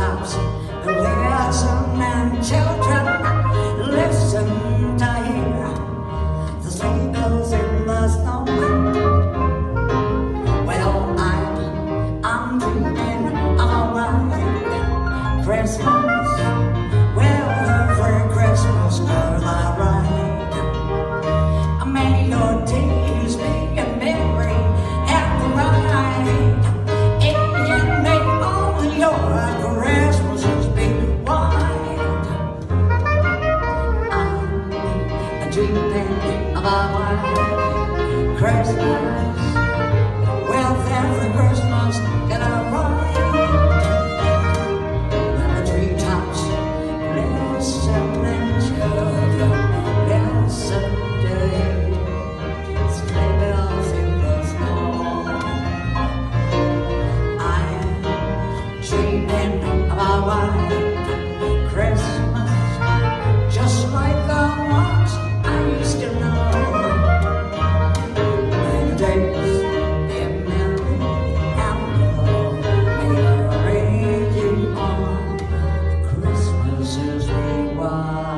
treetops, listen and children, listen to hear the sleigh bells in the snow. Well, I'm dreaming of a white Christmas. Well, every Christmas, girl, I ride. May your days be a merry and bright, and may all your Christmases be white. I'm dreaming of a white Christmas. Well, every Christmas that I ride, when the treetops listen and children listen to sleigh bells in the snow. I'm dreaming of a white Christmas, just like the ones I used to know. When the days they're merry and low, may the raging on the Christmases we want.